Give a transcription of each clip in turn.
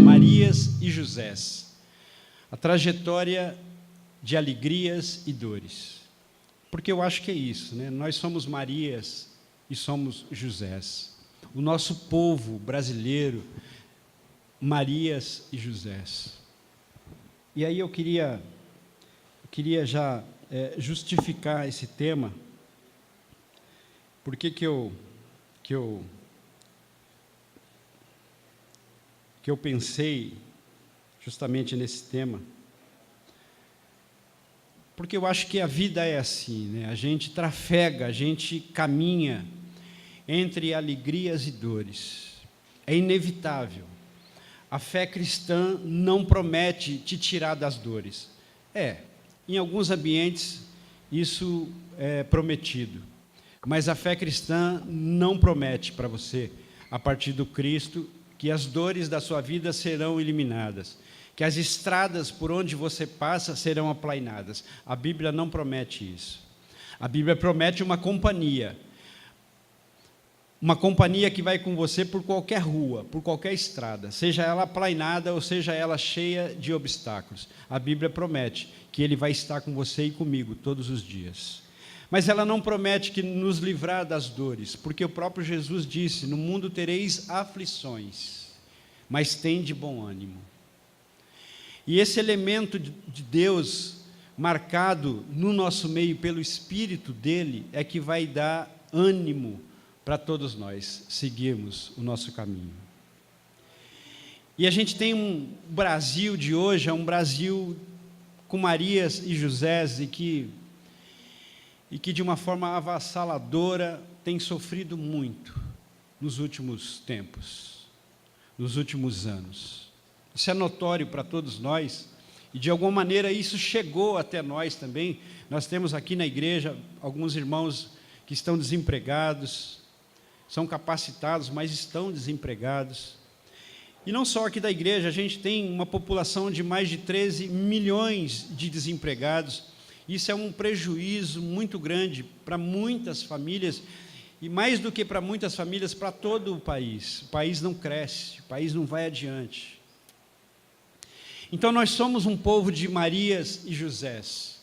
Marias e Josés, a trajetória de alegrias e dores. Porque eu acho que é isso, né? Nós somos Marias e somos Josés. O nosso povo brasileiro, Marias e Josés. E aí eu queria já justificar esse tema. Por que eu pensei justamente nesse tema? Porque eu acho que a vida é assim, né? A gente trafega, a gente caminha entre alegrias e dores. É inevitável. A fé cristã não promete te tirar das dores. Em alguns ambientes isso é prometido. Mas a fé cristã não promete para você, a partir do Cristo, que as dores da sua vida serão eliminadas, que as estradas por onde você passa serão aplainadas. A Bíblia não promete isso. A Bíblia promete uma companhia que vai com você por qualquer rua, por qualquer estrada, seja ela aplainada ou seja ela cheia de obstáculos. A Bíblia promete que Ele vai estar com você e comigo todos os dias. Mas ela não promete que nos livrar das dores, porque o próprio Jesus disse: no mundo tereis aflições, mas tende bom ânimo. E esse elemento de Deus, marcado no nosso meio pelo Espírito dEle, é que vai dar ânimo para todos nós seguirmos o nosso caminho. E a gente tem um Brasil de hoje, é um Brasil com Marias e Josés, e que de uma forma avassaladora tem sofrido muito nos últimos tempos, nos últimos anos. Isso é notório para todos nós, e de alguma maneira isso chegou até nós também. Nós temos aqui na igreja alguns irmãos que estão desempregados, são capacitados, mas estão desempregados. E não só aqui da igreja, a gente tem uma população de mais de 13 milhões de desempregados. Isso é um prejuízo muito grande para muitas famílias, e mais do que para muitas famílias, para todo o país. O país não cresce, o país não vai adiante. Então nós somos um povo de Marias e Josés.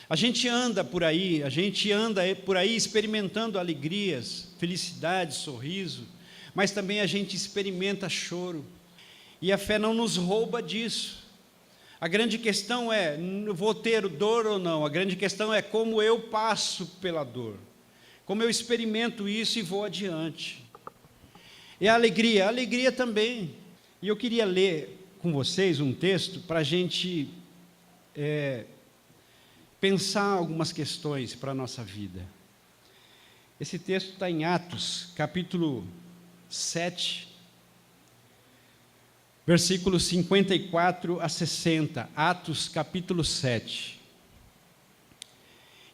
A gente anda por aí experimentando alegrias, felicidade, sorriso, mas também a gente experimenta choro. E a fé não nos rouba disso. A grande questão é, vou ter dor ou não? A grande questão é como eu passo pela dor, como eu experimento isso e vou adiante. E a alegria também. E eu queria ler com vocês um texto para a gente pensar algumas questões para a nossa vida. Esse texto está em Atos, capítulo 7, versículos 54 a 60. Atos, capítulo 7.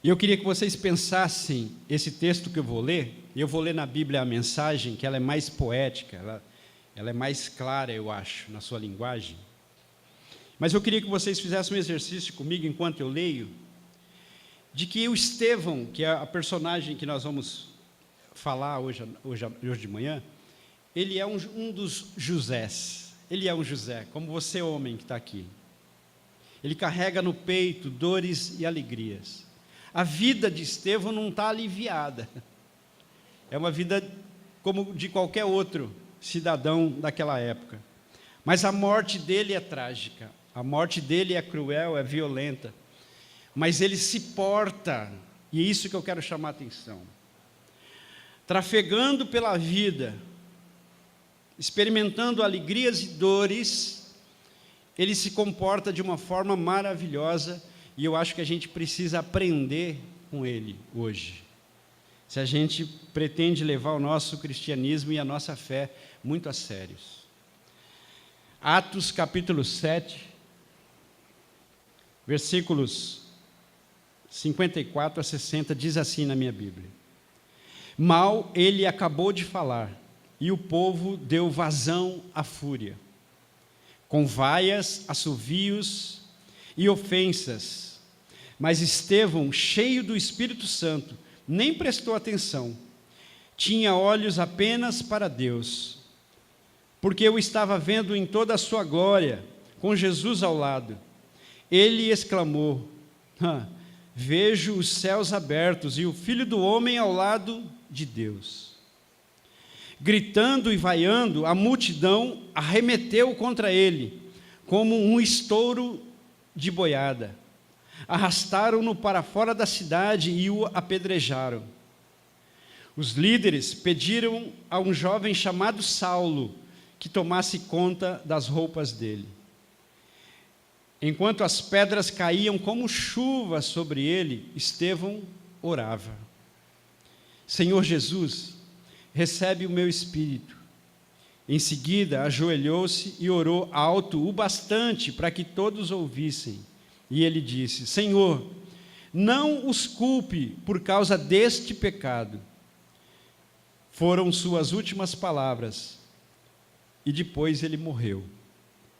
E eu queria que vocês pensassem esse texto que eu vou ler na Bíblia a Mensagem, que ela é mais poética, ela é mais clara, eu acho, na sua linguagem. Mas eu queria que vocês fizessem um exercício comigo enquanto eu leio, de que o Estevão, que é a personagem que nós vamos falar hoje de manhã, ele é um dos Josés. Ele é um José, como você, homem, que está aqui. Ele carrega no peito dores e alegrias. A vida de Estevão não está aliviada. É uma vida como de qualquer outro cidadão daquela época. Mas a morte dele é trágica. A morte dele é cruel, é violenta. Mas ele se porta, e é isso que eu quero chamar a atenção. Trafegando pela vida, experimentando alegrias e dores, ele se comporta de uma forma maravilhosa, e eu acho que a gente precisa aprender com ele hoje. Se a gente pretende levar o nosso cristianismo e a nossa fé muito a sério. Atos capítulo 7, versículos 54 a 60, diz assim na minha Bíblia: Mal ele acabou de falar, e o povo deu vazão à fúria, com vaias, assovios e ofensas. Mas Estevão, cheio do Espírito Santo, nem prestou atenção. Tinha olhos apenas para Deus. porque eu estava vendo em toda a sua glória, com Jesus ao lado. Ele exclamou: vejo os céus abertos e o Filho do Homem ao lado de Deus. Gritando e vaiando, a multidão arremeteu contra ele, como um estouro de boiada. Arrastaram-no para fora da cidade e o apedrejaram. Os líderes pediram a um jovem chamado Saulo que tomasse conta das roupas dele. Enquanto as pedras caíam como chuva sobre ele, Estevão orava: Senhor Jesus, recebe o meu espírito. Em seguida, ajoelhou-se e orou alto o bastante para que todos ouvissem. E ele disse: Senhor, não os culpe por causa deste pecado. Foram suas últimas palavras. E depois ele morreu.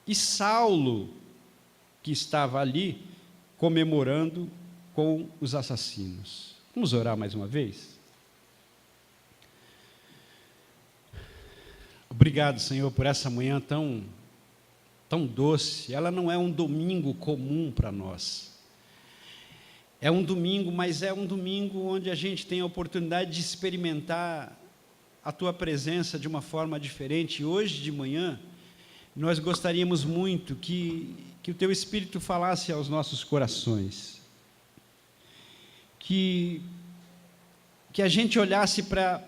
E Saulo, que estava ali, comemorando com os assassinos. Vamos orar mais uma vez? Obrigado, Senhor, por essa manhã tão doce. Ela não é um domingo comum para nós. É um domingo, mas é um domingo onde a gente tem a oportunidade de experimentar a Tua presença de uma forma diferente. E hoje de manhã, nós gostaríamos muito que o Teu Espírito falasse aos nossos corações. Que a gente olhasse para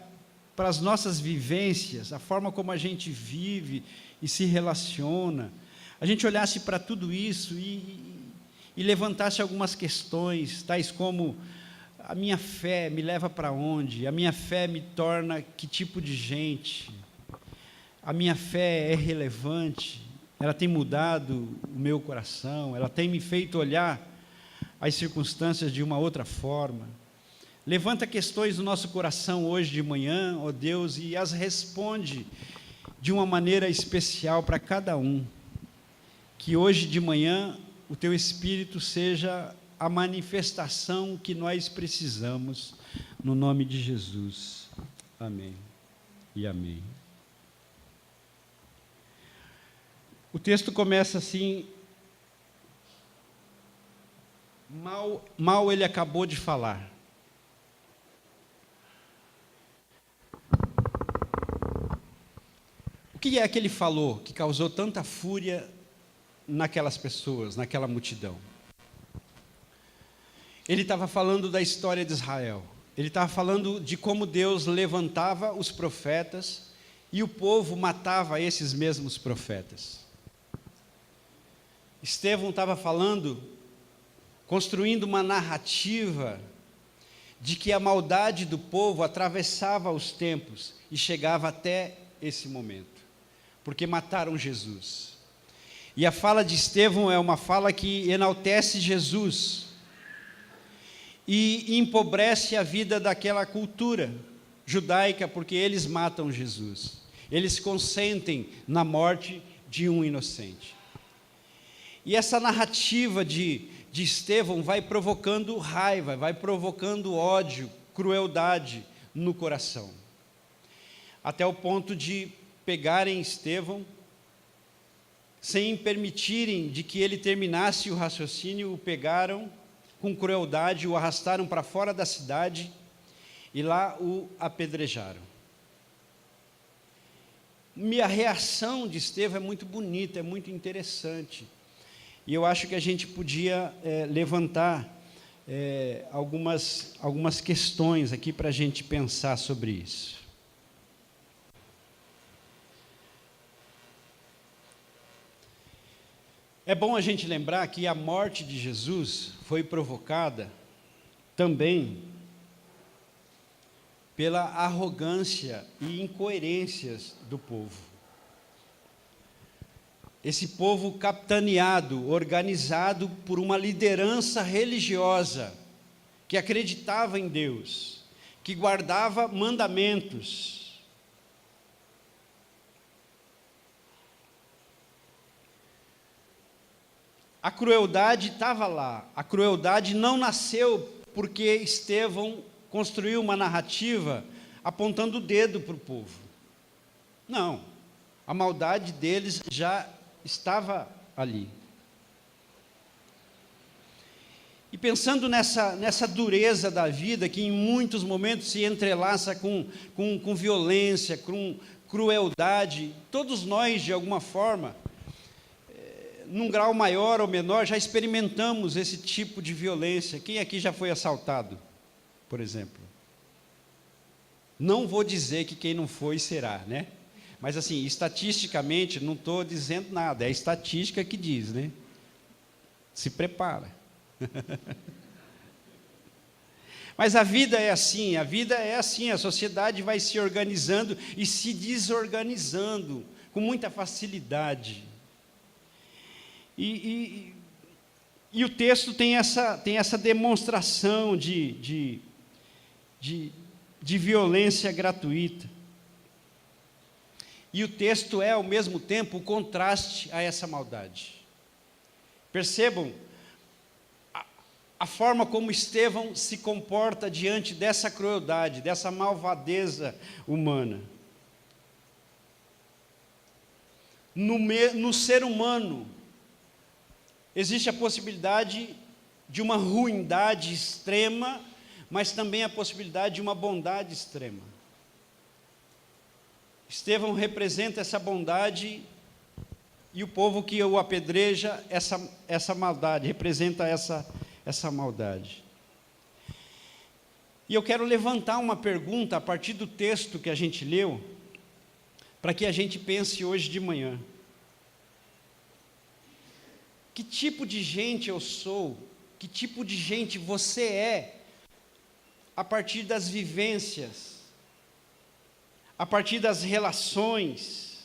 as nossas vivências, a forma como a gente vive e se relaciona, a gente olhasse para tudo isso e levantasse algumas questões, tais como: a minha fé me leva para onde? A minha fé me torna que tipo de gente? A minha fé é relevante? Ela tem mudado o meu coração? Ela tem me feito olhar as circunstâncias de uma outra forma? Levanta questões no nosso coração hoje de manhã, ó Deus, e as responde de uma maneira especial para cada um. Que hoje de manhã o Teu Espírito seja a manifestação que nós precisamos, no nome de Jesus. Amém e amém. O texto começa assim: mal ele acabou de falar. O que é que ele falou que causou tanta fúria naquelas pessoas, naquela multidão? Ele estava falando da história de Israel. Ele estava falando de como Deus levantava os profetas e o povo matava esses mesmos profetas. Estevão estava falando, construindo uma narrativa de que a maldade do povo atravessava os tempos e chegava até esse momento, porque mataram Jesus. E a fala de Estevão é uma fala que enaltece Jesus e empobrece a vida daquela cultura judaica, porque eles matam Jesus. Eles consentem na morte de um inocente. E essa narrativa de Estevão vai provocando raiva, vai provocando ódio, crueldade no coração. Até o ponto de pegarem Estevão, sem permitirem de que ele terminasse o raciocínio, o pegaram com crueldade, o arrastaram para fora da cidade e lá o apedrejaram. E a reação de Estevão é muito bonita, é muito interessante. E eu acho que a gente podia levantar algumas questões aqui para a gente pensar sobre isso. É bom a gente lembrar que a morte de Jesus foi provocada também pela arrogância e incoerências do povo. Esse povo capitaneado, organizado por uma liderança religiosa que acreditava em Deus, que guardava mandamentos. A crueldade estava lá. A crueldade não nasceu porque Estevão construiu uma narrativa apontando o dedo para o povo. Não. A maldade deles já estava ali. E pensando nessa dureza da vida, que em muitos momentos se entrelaça com violência, com crueldade, todos nós, de alguma forma, num grau maior ou menor, já experimentamos esse tipo de violência. Quem aqui já foi assaltado, por exemplo? Não vou dizer que quem não foi será, né? Mas assim, estatisticamente, não estou dizendo nada, é a estatística que diz, né? Se prepara. Mas a vida é assim, a sociedade vai se organizando e se desorganizando com muita facilidade. E o texto tem essa demonstração de violência gratuita. E o texto é, ao mesmo tempo, o contraste a essa maldade. Percebam a forma como Estevão se comporta diante dessa crueldade, dessa malvadeza humana. No ser humano, existe a possibilidade de uma ruindade extrema, mas também a possibilidade de uma bondade extrema. Estevão representa essa bondade e o povo que o apedreja, essa maldade, representa essa maldade. E eu quero levantar uma pergunta a partir do texto que a gente leu, para que a gente pense hoje de manhã. Que tipo de gente eu sou? Que tipo de gente você é a partir das vivências, a partir das relações,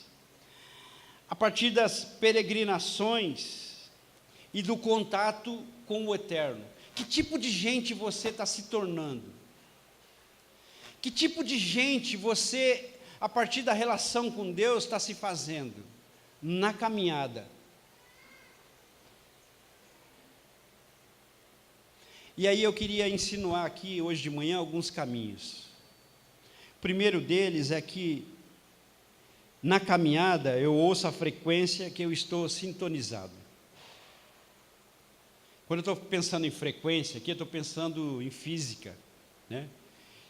a partir das peregrinações e do contato com o eterno? Que tipo de gente você está se tornando? Que tipo de gente você, a partir da relação com Deus, está se fazendo na caminhada? E aí eu queria insinuar aqui, hoje de manhã, alguns caminhos. O primeiro deles é que, na caminhada, eu ouço a frequência que eu estou sintonizado. Quando eu estou pensando em frequência, aqui eu estou pensando em física, né?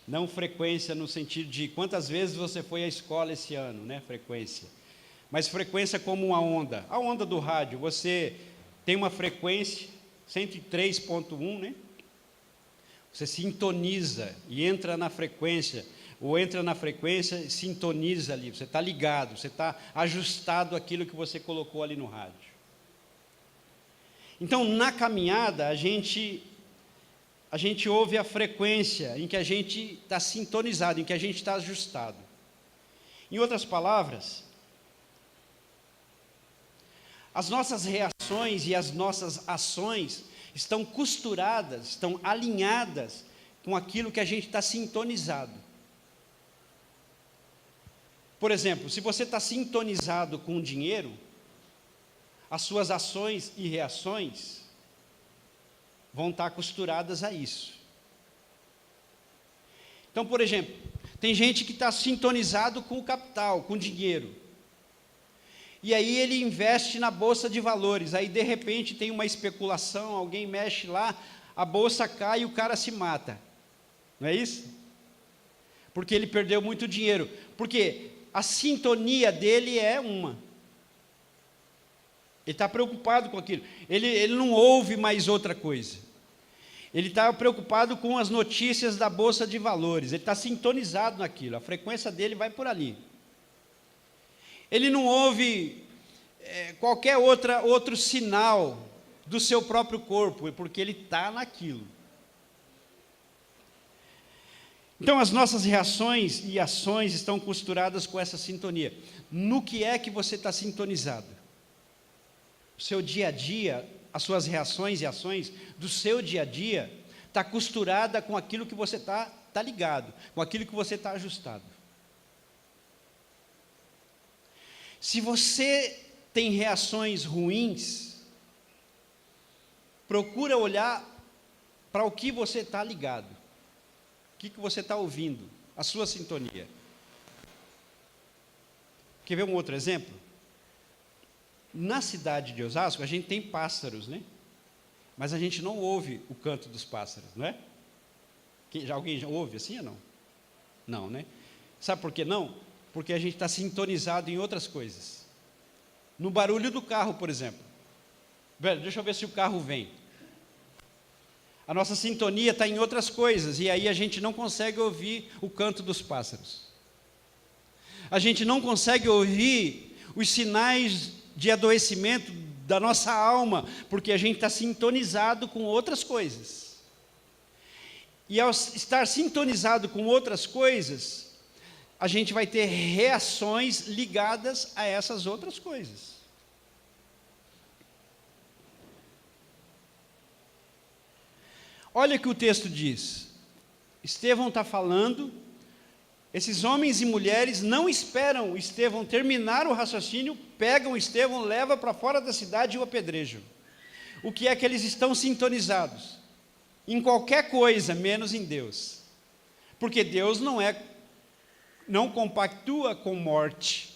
Não frequência no sentido de quantas vezes você foi à escola esse ano, né? Frequência. Mas frequência como uma onda. A onda do rádio, você tem uma frequência, 103.1, né? Você sintoniza e entra na frequência, ou entra na frequência e sintoniza ali, você está ligado, você está ajustado àquilo que você colocou ali no rádio. Então, na caminhada, a gente ouve a frequência em que a gente está sintonizado, em que a gente está ajustado. Em outras palavras, as nossas reações e as nossas ações estão costuradas, estão alinhadas com aquilo que a gente está sintonizado. Por exemplo, se você está sintonizado com o dinheiro, as suas ações e reações vão estar costuradas a isso. Então, por exemplo, tem gente que está sintonizado com o capital, com o dinheiro. E aí ele investe na bolsa de valores, aí de repente tem uma especulação, alguém mexe lá, a bolsa cai e o cara se mata. Não é isso? Porque ele perdeu muito dinheiro. Porque a sintonia dele é uma. Ele está preocupado com aquilo. Ele não ouve mais outra coisa. Ele está preocupado com as notícias da bolsa de valores. Ele está sintonizado naquilo. A frequência dele vai por ali. Ele não ouve qualquer outro sinal do seu próprio corpo, porque ele está naquilo. Então, as nossas reações e ações estão costuradas com essa sintonia. No que é que você está sintonizado? O seu dia a dia, as suas reações e ações do seu dia a dia, está costurada com aquilo que você está ligado, com aquilo que você está ajustado. Se você tem reações ruins, procura olhar para o que você está ligado, o que você está ouvindo, a sua sintonia. Quer ver um outro exemplo? Na cidade de Osasco, a gente tem pássaros, né? Mas a gente não ouve o canto dos pássaros, não é? Alguém já ouve assim ou não? Não, né? Sabe por que não? Porque a gente está sintonizado em outras coisas. No barulho do carro, por exemplo. Velho, deixa eu ver se o carro vem. A nossa sintonia está em outras coisas, e aí a gente não consegue ouvir o canto dos pássaros. A gente não consegue ouvir os sinais de adoecimento da nossa alma, porque a gente está sintonizado com outras coisas. E ao estar sintonizado com outras coisas, a gente vai ter reações ligadas a essas outras coisas. Olha o que o texto diz. Estevão está falando, esses homens e mulheres não esperam Estevão terminar o raciocínio, pegam Estevão, levam para fora da cidade e o apedrejam. O que é que eles estão sintonizados? Em qualquer coisa, menos em Deus. Porque Deus não compactua com morte.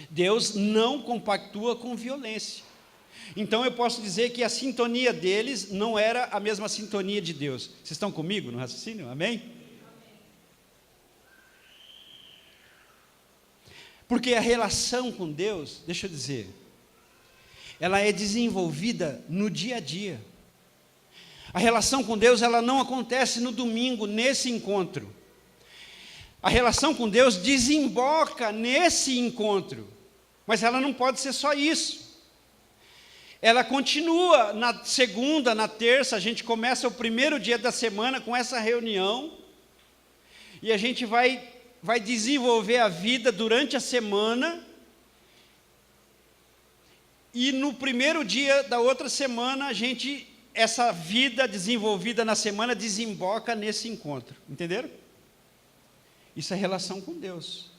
Deus não compactua com violência. Então eu posso dizer que a sintonia deles não era a mesma sintonia de Deus. Vocês estão comigo no raciocínio? Amém? Porque a relação com Deus, deixa eu dizer, ela é desenvolvida no dia a dia. A relação com Deus, ela não acontece no domingo, nesse encontro. A relação com Deus desemboca nesse encontro, mas ela não pode ser só isso. Ela continua na segunda, na terça, a gente começa o primeiro dia da semana com essa reunião, e a gente vai desenvolver a vida durante a semana, e no primeiro dia da outra semana, essa vida desenvolvida na semana desemboca nesse encontro, entenderam? Isso é relação com Deus.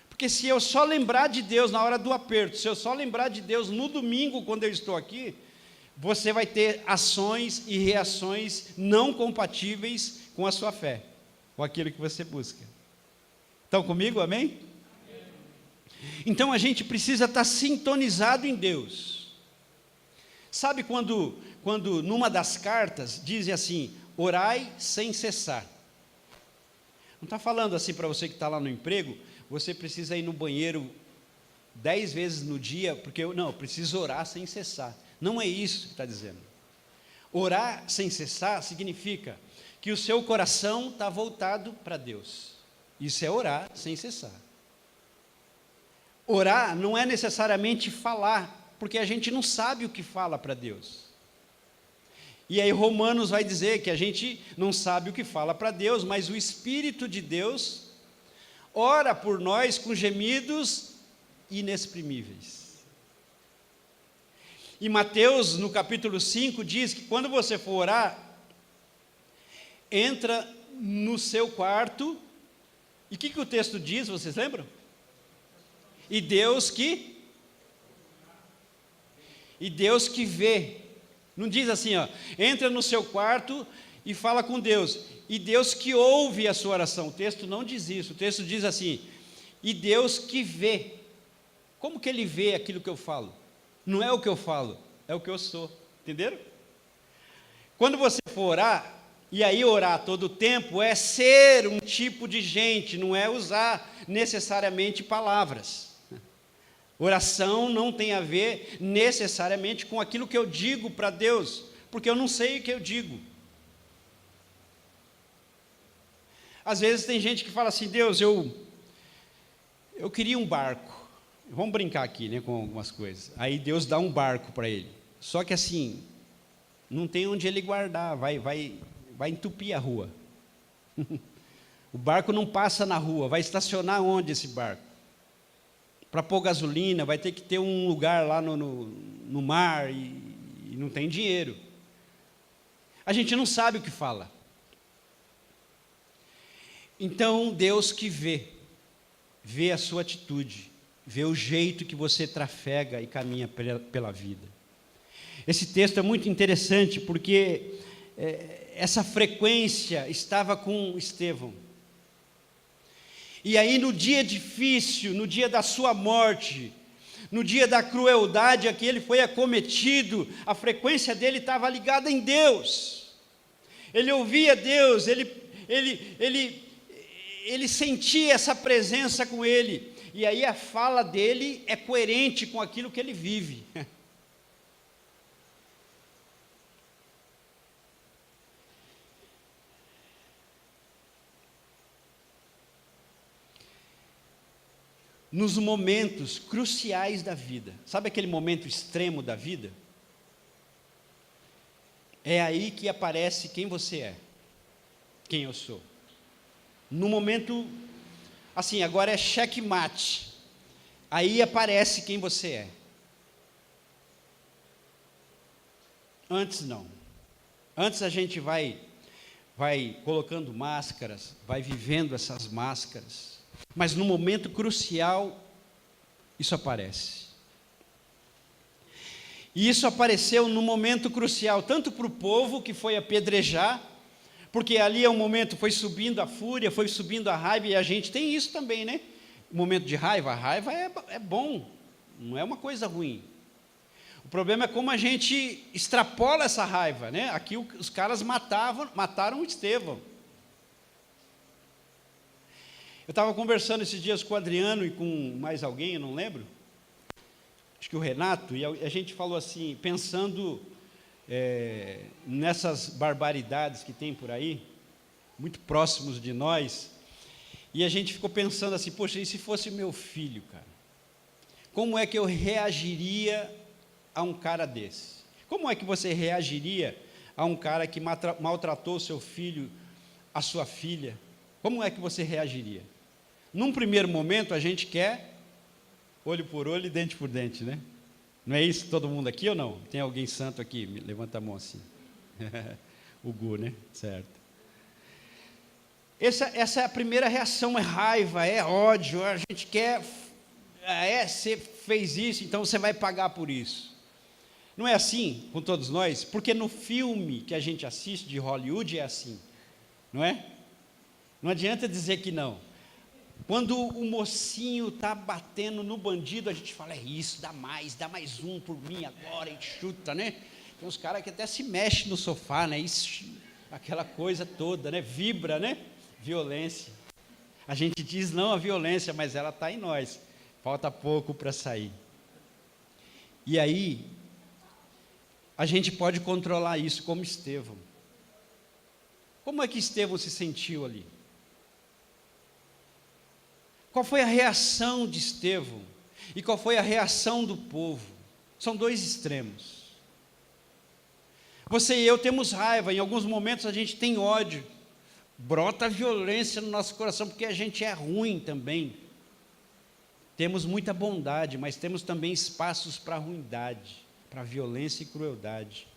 Porque se eu só lembrar de Deus na hora do aperto, se eu só lembrar de Deus no domingo quando eu estou aqui, você vai ter ações e reações não compatíveis com a sua fé, com aquilo que você busca. Estão comigo, amém? Então a gente precisa estar sintonizado em Deus. Sabe quando numa das cartas dizem assim, orai sem cessar. Não está falando assim para você que está lá no emprego, você precisa ir no banheiro 10 vezes no dia, porque eu preciso orar sem cessar. Não é isso que está dizendo. Orar sem cessar significa que o seu coração está voltado para Deus. Isso é orar sem cessar. Orar não é necessariamente falar, porque a gente não sabe o que fala para Deus. E aí Romanos vai dizer que a gente não sabe o que fala para Deus, mas o Espírito de Deus ora por nós com gemidos inexprimíveis. E Mateus, no capítulo 5, diz que quando você for orar, entra no seu quarto, e o que o texto diz, vocês lembram? E Deus que vê. Não diz assim, entra no seu quarto e fala com Deus. E Deus que ouve a sua oração. O texto não diz isso. O texto diz assim, e Deus que vê. Como que Ele vê aquilo que eu falo? Não é o que eu falo, é o que eu sou. Entenderam? Quando você for orar, e aí orar todo o tempo, é ser um tipo de gente, não é usar necessariamente palavras. Oração não tem a ver necessariamente com aquilo que eu digo para Deus, porque eu não sei o que eu digo. Às vezes tem gente que fala assim, Deus, eu queria um barco. Vamos brincar aqui, né, com algumas coisas. Aí Deus dá um barco para ele. Só que assim, não tem onde ele guardar, vai entupir a rua. O barco não passa na rua, vai estacionar onde esse barco? Para pôr gasolina, vai ter que ter um lugar lá no mar e não tem dinheiro. A gente não sabe o que fala. Então, Deus que vê a sua atitude, vê o jeito que você trafega e caminha pela vida. Esse texto é muito interessante porque essa frequência estava com Estevão. E aí no dia difícil, no dia da sua morte, no dia da crueldade a que ele foi acometido, a frequência dele estava ligada em Deus. Ele ouvia Deus, ele sentia essa presença com ele. E aí a fala dele é coerente com aquilo que ele vive. Nos momentos cruciais da vida, sabe aquele momento extremo da vida? É aí que aparece quem você é, quem eu sou. No momento, assim, agora é checkmate, aí aparece quem você é. Antes não. Antes a gente vai colocando máscaras, vai vivendo essas máscaras. Mas no momento crucial, isso aparece. E isso apareceu no momento crucial, tanto para o povo que foi apedrejar, porque ali é um momento, foi subindo a fúria, foi subindo a raiva, e a gente tem isso também, né? O momento de raiva, a raiva é bom, não é uma coisa ruim. O problema é como a gente extrapola essa raiva, né? Aqui os caras mataram Estevão. Eu estava conversando esses dias com o Adriano e com mais alguém, eu não lembro, acho que o Renato, e a gente falou assim, pensando nessas barbaridades que tem por aí, muito próximos de nós, e a gente ficou pensando assim, poxa, e se fosse meu filho, cara? Como é que eu reagiria a um cara desse? Como é que você reagiria a um cara que maltratou o seu filho, a sua filha? Como é que você reagiria? Num primeiro momento, a gente quer olho por olho e dente por dente, né? Não é isso todo mundo aqui ou não? Tem alguém santo aqui? Levanta a mão assim. O Gu, né? Certo. Essa é a primeira reação, é raiva, é ódio, a gente quer, você fez isso, então você vai pagar por isso. Não é assim com todos nós? Porque no filme que a gente assiste de Hollywood é assim, não é? Não adianta dizer que não. Quando o mocinho está batendo no bandido, a gente fala, é isso, dá mais um por mim agora, e chuta, né? Tem uns caras que até se mexem no sofá, né? Isso, aquela coisa toda, né? Vibra, né? Violência. A gente diz não à violência, mas ela está em nós. Falta pouco para sair. E aí, a gente pode controlar isso como Estevão. Como é que Estevão se sentiu ali? Qual foi a reação de Estevão? E qual foi a reação do povo? São dois extremos. Você e eu temos raiva, em alguns momentos a gente tem ódio. Brota violência no nosso coração, porque a gente é ruim também. Temos muita bondade, mas temos também espaços para ruindade, para violência e crueldade.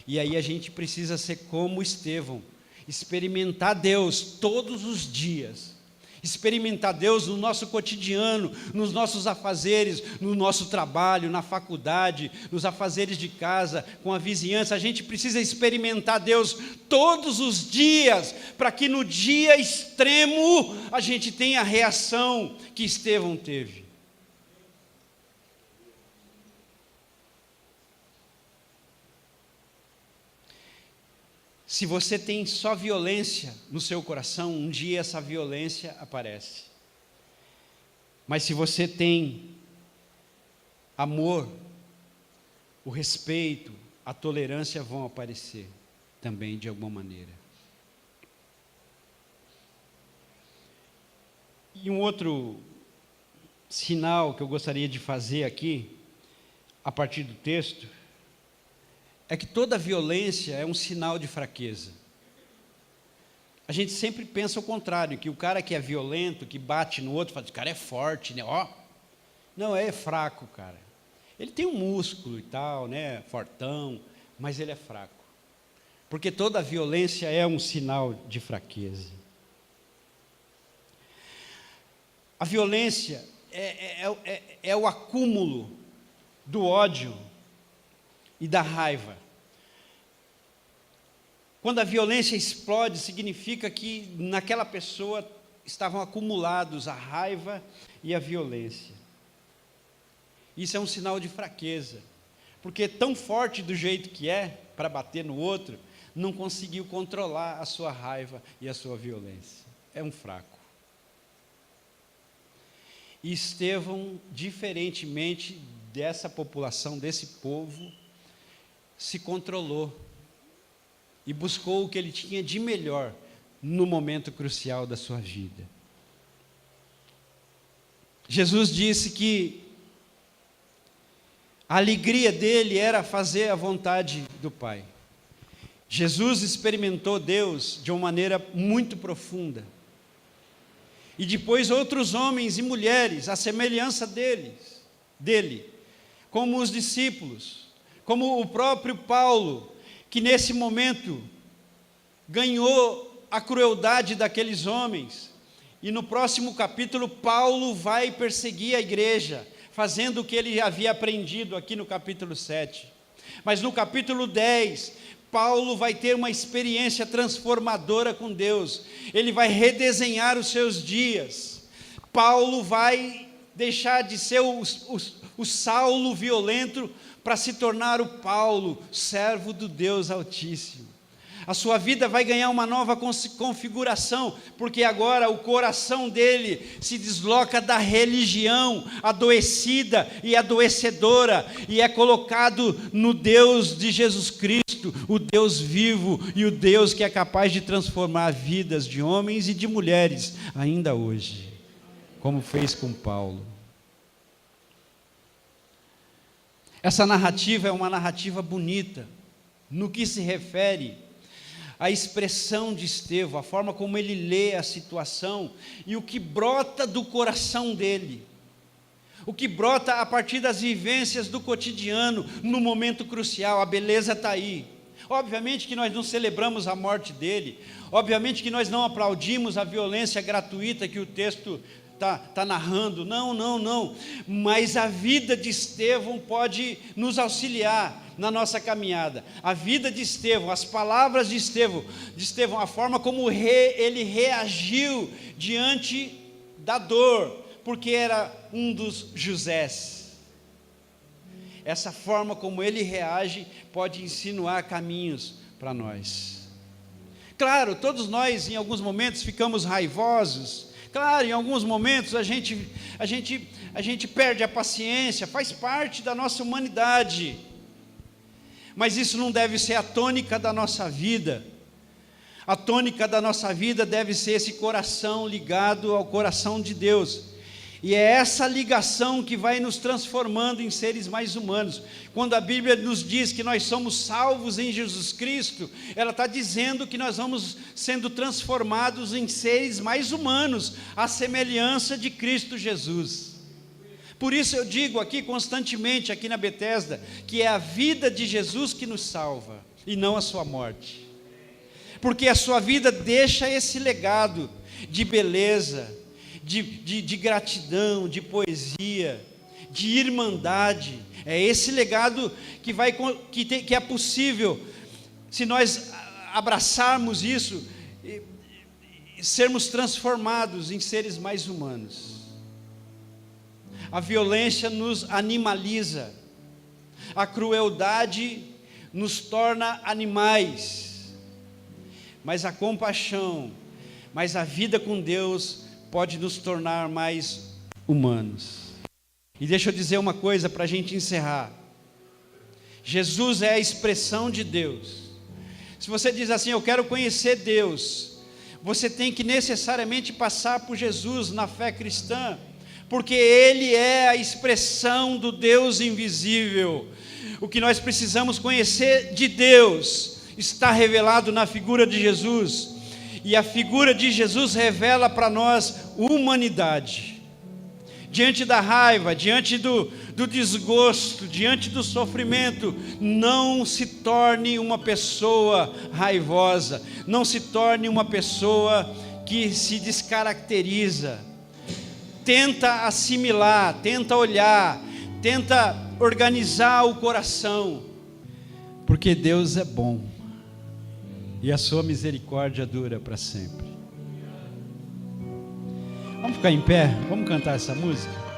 E aí a gente precisa ser como Estevão, experimentar Deus todos os dias. Experimentar Deus no nosso cotidiano, nos nossos afazeres, no nosso trabalho, na faculdade, nos afazeres de casa, com a vizinhança. A gente precisa experimentar Deus todos os dias, para que no dia extremo a gente tenha a reação que Estevão teve. Se você tem só violência no seu coração, um dia essa violência aparece. Mas se você tem amor, o respeito, a tolerância vão aparecer também de alguma maneira. E um outro sinal que eu gostaria de fazer aqui, a partir do texto, é que toda violência é um sinal de fraqueza. A gente sempre pensa o contrário, que o cara que é violento, que bate no outro, fala, o cara é forte, né? Ó, não, é fraco, cara. Ele tem um músculo e tal, né? Fortão, mas ele é fraco. Porque toda violência é um sinal de fraqueza. A violência é o acúmulo do ódio e da raiva. Quando a violência explode, significa que naquela pessoa estavam acumulados a raiva e a violência. Isso é um sinal de fraqueza, porque tão forte do jeito que é, para bater no outro, não conseguiu controlar a sua raiva e a sua violência. É um fraco. E Estevão, diferentemente dessa população, desse povo, se controlou e buscou o que ele tinha de melhor no momento crucial da sua vida. Jesus disse que a alegria dele era fazer a vontade do Pai. Jesus experimentou Deus de uma maneira muito profunda. E depois outros homens e mulheres, à semelhança dele, como os discípulos, como o próprio Paulo, que nesse momento ganhou a crueldade daqueles homens. E no próximo capítulo, Paulo vai perseguir a igreja, fazendo o que ele havia aprendido aqui no capítulo 7. Mas no capítulo 10, Paulo vai ter uma experiência transformadora com Deus. Ele vai redesenhar os seus dias. Paulo vai deixar de ser o Saulo violento para se tornar o Paulo, servo do Deus Altíssimo. A sua vida vai ganhar uma nova configuração, porque agora o coração dele se desloca da religião adoecida e adoecedora e é colocado no Deus de Jesus Cristo, o Deus vivo e o Deus que é capaz de transformar vidas de homens e de mulheres ainda hoje, como fez com Paulo. Essa narrativa é uma narrativa bonita, no que se refere a expressão de Estevão, a forma como ele lê a situação e o que brota do coração dele, o que brota a partir das vivências do cotidiano, no momento crucial. A beleza está aí. Obviamente que nós não celebramos a morte dele, obviamente que nós não aplaudimos a violência gratuita que o texto está narrando, não, mas a vida de Estevão pode nos auxiliar na nossa caminhada. A vida de Estevão, as palavras de Estevão, a forma como ele reagiu diante da dor, porque era um dos Josés. Essa forma como ele reage pode insinuar caminhos para nós. Claro, todos nós em alguns momentos ficamos raivosos. Claro, em alguns momentos a gente perde a paciência, faz parte da nossa humanidade. Mas isso não deve ser a tônica da nossa vida. A tônica da nossa vida deve ser esse coração ligado ao coração de Deus. E é essa ligação que vai nos transformando em seres mais humanos. Quando a Bíblia nos diz que nós somos salvos em Jesus Cristo, ela está dizendo que nós vamos sendo transformados em seres mais humanos, à semelhança de Cristo Jesus. Por isso eu digo aqui constantemente, aqui na Betesda, que é a vida de Jesus que nos salva, e não a sua morte. Porque a sua vida deixa esse legado de beleza, de gratidão, de poesia, de irmandade. É esse legado que é possível, se nós abraçarmos isso, e sermos transformados em seres mais humanos. A violência nos animaliza, a crueldade nos torna animais, mas a compaixão, mas a vida com Deus pode nos tornar mais humanos. E deixa eu dizer uma coisa para a gente encerrar. Jesus é a expressão de Deus. Se você diz assim, eu quero conhecer Deus, você tem que necessariamente passar por Jesus na fé cristã, porque Ele é a expressão do Deus invisível. O que nós precisamos conhecer de Deus está revelado na figura de Jesus. E a figura de Jesus revela para nós humanidade. Diante da raiva, diante do desgosto, diante do sofrimento, não se torne uma pessoa raivosa, não se torne uma pessoa que se descaracteriza. Tenta assimilar, tenta olhar, tenta organizar o coração, porque Deus é bom. E a sua misericórdia dura para sempre. Vamos ficar em pé? Vamos cantar essa música?